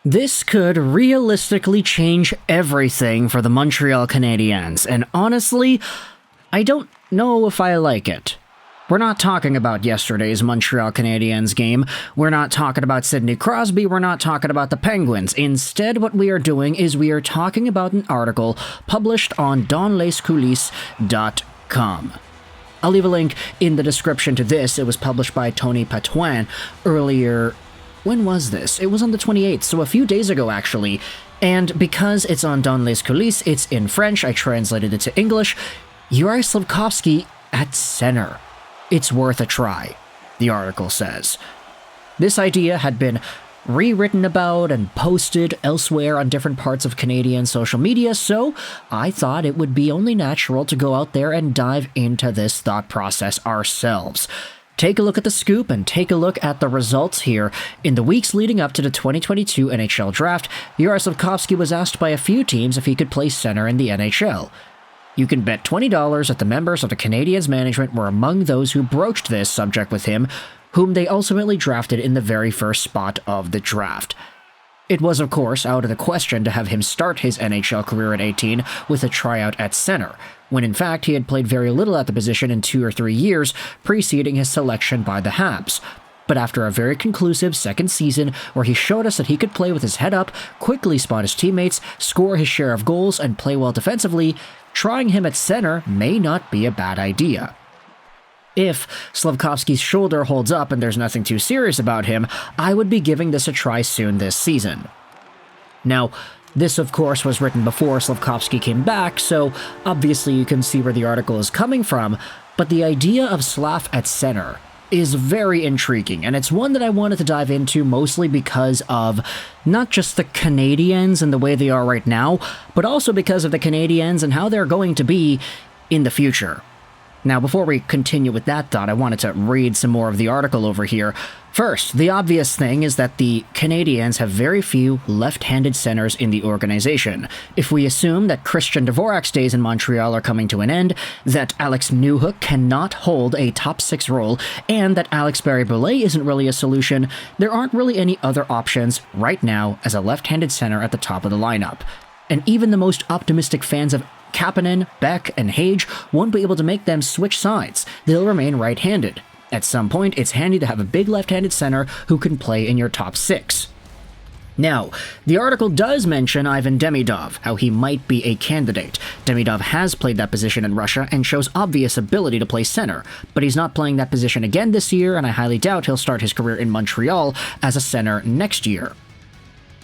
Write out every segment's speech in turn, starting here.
This could realistically change everything for the Montreal Canadiens, and honestly, I don't know if I like it. We're not talking about yesterday's Montreal Canadiens game, we're not talking about Sidney Crosby, we're not talking about the Penguins. Instead, what we are doing is we are talking about an article published on danslescoulisses.com. I'll leave a link in the description to this. It was published by Tony Patouin earlier. When was this? It was on the 28th, so a few days ago actually. And because it's on Dans les Coulisses, it's in French, I translated it to English. Juraj Slafkovsky at center. It's worth a try, the article says. This idea had been rewritten about and posted elsewhere on different parts of Canadian social media, so I thought it would be only natural to go out there and dive into this thought process ourselves. Take a look at the scoop and take a look at the results here. In the weeks leading up to the 2022 NHL Draft, Juraj Slafkovsky was asked by a few teams if he could play center in the NHL. You can bet $20 that the members of the Canadiens management were among those who broached this subject with him, whom they ultimately drafted in the very first spot of the draft. It was, of course, out of the question to have him start his NHL career at 18 with a tryout at center, when in fact he had played very little at the position in 2 or 3 years preceding his selection by the Habs. But after a very conclusive second season where he showed us that he could play with his head up, quickly spot his teammates, score his share of goals, and play well defensively, trying him at center may not be a bad idea. If Slafkovsky's shoulder holds up and there's nothing too serious about him, I would be giving this a try soon this season. Now, this of course was written before Slafkovsky came back, so obviously you can see where the article is coming from, but the idea of Slaf at center is very intriguing, and it's one that I wanted to dive into mostly because of not just the Canadiens and the way they are right now, but also because of the Canadiens and how they're going to be in the future. Now, before we continue with that thought, I wanted to read some more of the article over here. First, the obvious thing is that the Canadiens have very few left-handed centers in the organization. If we assume that Christian Dvorak's days in Montreal are coming to an end, that Alex Newhook cannot hold a top 6 role, and that Alex Barré-Boulet isn't really a solution, there aren't really any other options right now as a left-handed center at the top of the lineup. And even the most optimistic fans of Kapanen, Beck, and Hage won't be able to make them switch sides. They'll remain right-handed. At some point, it's handy to have a big left-handed center who can play in your top 6. Now, the article does mention Ivan Demidov, how he might be a candidate. Demidov has played that position in Russia and shows obvious ability to play center, but he's not playing that position again this year, and I highly doubt he'll start his career in Montreal as a center next year.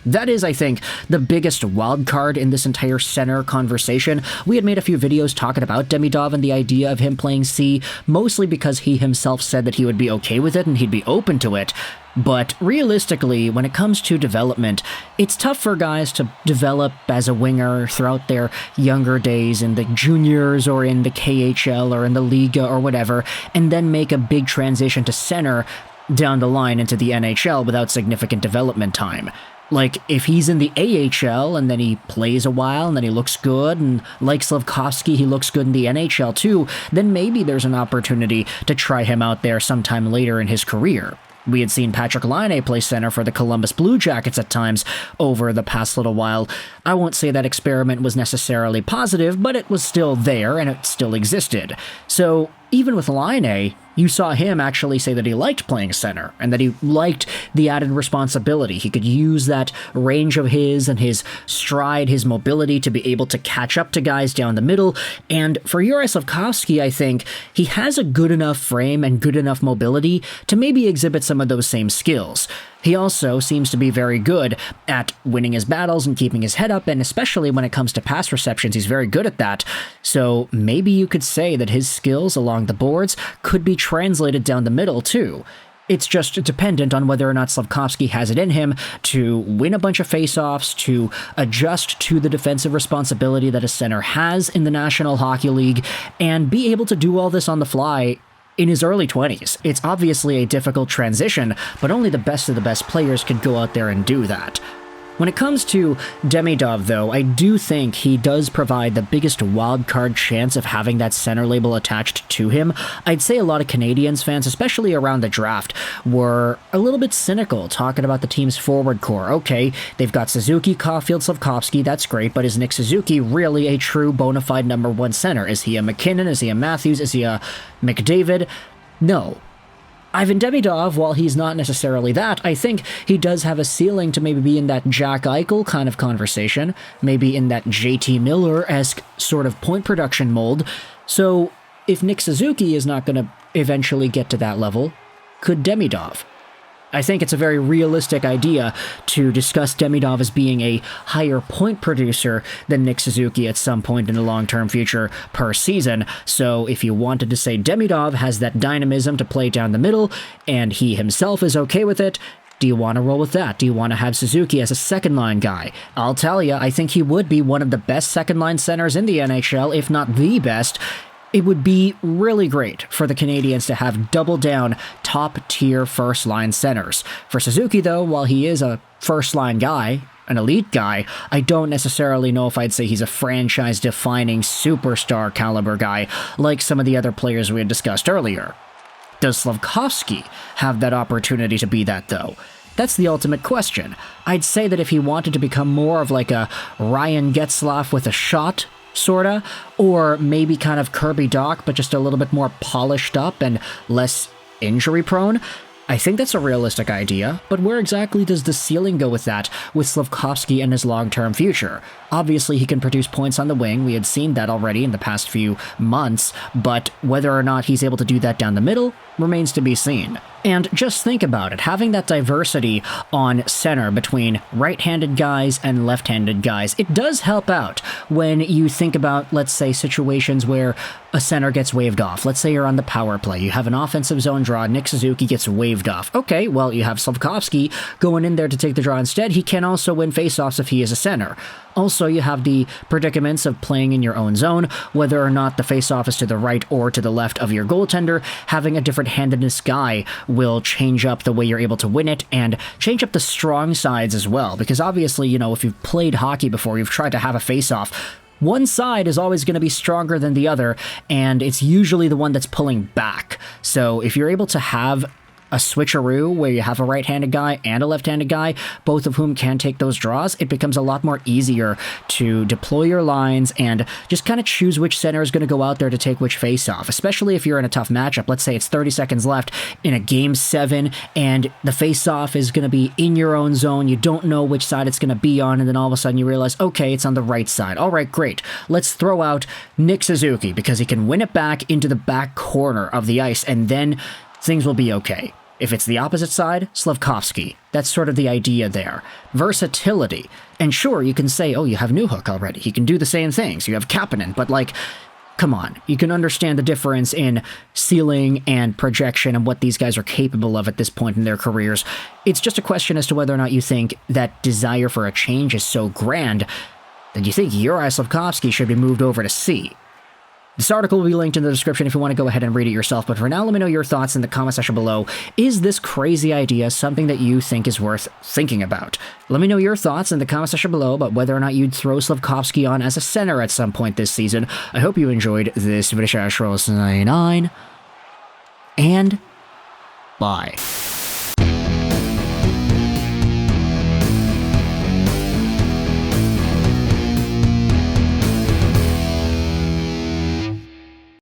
That is, I think, the biggest wild card in this entire center conversation. We had made a few videos talking about Demidov and the idea of him playing C, mostly because he himself said that he would be okay with it and he'd be open to it. But realistically, when it comes to development, it's tough for guys to develop as a winger throughout their younger days in the juniors or in the KHL or in the Liga or whatever, and then make a big transition to center down the line into the NHL without significant development time. Like, if he's in the AHL and then he plays a while and then he looks good, and like Slafkovsky, he looks good in the NHL too, then maybe there's an opportunity to try him out there sometime later in his career. We had seen Patrik Laine play center for the Columbus Blue Jackets at times over the past little while. I won't say that experiment was necessarily positive, but it was still there and it still existed. So, even with Laine, you saw him actually say that he liked playing center, and that he liked the added responsibility. He could use that range of his and his stride, his mobility to be able to catch up to guys down the middle, and for Juraj Slafkovsky, I think, he has a good enough frame and good enough mobility to maybe exhibit some of those same skills. He also seems to be very good at winning his battles and keeping his head up, and especially when it comes to pass receptions, he's very good at that. So maybe you could say that his skills along the boards could be translated down the middle too. It's just dependent on whether or not Slafkovsky has it in him to win a bunch of faceoffs, to adjust to the defensive responsibility that a center has in the National Hockey League, and be able to do all this on the fly in his early 20s. It's obviously a difficult transition, but only the best of the best players can go out there and do that. When it comes to Demidov, though, I do think he does provide the biggest wildcard chance of having that center label attached to him. I'd say a lot of Canadiens fans, especially around the draft, were a little bit cynical talking about the team's forward core. Okay, they've got Suzuki, Caulfield, Slafkovsky, that's great, but is Nick Suzuki really a true bona fide number one center? Is he a McKinnon? Is he a Matthews? Is he a McDavid? No. Ivan Demidov, while he's not necessarily that, I think he does have a ceiling to maybe be in that Jack Eichel kind of conversation, maybe in that JT Miller-esque sort of point production mold. So if Nick Suzuki is not going to eventually get to that level, could Demidov? I think it's a very realistic idea to discuss Demidov as being a higher point producer than Nick Suzuki at some point in the long-term future per season. So if you wanted to say Demidov has that dynamism to play down the middle, and he himself is okay with it, do you want to roll with that? Do you want to have Suzuki as a second-line guy? I'll tell you, I think he would be one of the best second-line centers in the NHL, if not the best. It would be really great for the Canadiens to have double-down, top-tier first-line centers. For Suzuki, though, while he is a first-line guy, an elite guy, I don't necessarily know if I'd say he's a franchise-defining superstar caliber guy like some of the other players we had discussed earlier. Does Slafkovsky have that opportunity to be that, though? That's the ultimate question. I'd say that if he wanted to become more of like a Ryan Getzlaf with a shot, sorta, or maybe kind of Kirby Dach, but just a little bit more polished up and less injury prone, I think that's a realistic idea, but where exactly does the ceiling go with that, with Slafkovsky and his long-term future? Obviously, he can produce points on the wing, we had seen that already in the past few months, but whether or not he's able to do that down the middle remains to be seen. And just think about it, having that diversity on center between right-handed guys and left-handed guys, it does help out when you think about, let's say, situations where a center gets waved off. Let's say you're on the power play, you have an offensive zone draw, Nick Suzuki gets waved off. Okay, well, you have Slafkovsky going in there to take the draw instead. He can also win faceoffs if he is a center. Also, you have the predicaments of playing in your own zone, whether or not the faceoff is to the right or to the left of your goaltender. Having a different handedness guy will change up the way you're able to win it and change up the strong sides as well, because obviously, you know, if you've played hockey before, you've tried to have a faceoff, one side is always going to be stronger than the other, and it's usually the one that's pulling back. So if you're able to have a switcheroo where you have a right-handed guy and a left-handed guy, both of whom can take those draws, it becomes a lot more easier to deploy your lines and just kind of choose which center is going to go out there to take which face-off, especially if you're in a tough matchup. Let's say it's 30 seconds left in a Game 7 and the face-off is going to be in your own zone. You don't know which side it's going to be on, and then all of a sudden you realize, okay, it's on the right side. All right, great. Let's throw out Nick Suzuki because he can win it back into the back corner of the ice, and then things will be okay. If it's the opposite side, Slafkovsky. That's sort of the idea there. Versatility. And sure, you can say, oh, you have Newhook already. He can do the same things. You have Kapanen, but like, come on. You can understand the difference in ceiling and projection and what these guys are capable of at this point in their careers. It's just a question as to whether or not you think that desire for a change is so grand that you think Juraj Slafkovsky should be moved over to C. This article will be linked in the description if you want to go ahead and read it yourself, but for now, let me know your thoughts in the comment section below. Is this crazy idea something that you think is worth thinking about? Let me know your thoughts in the comment section below about whether or not you'd throw Slafkovsky on as a center at some point this season. I hope you enjoyed this video, and bye.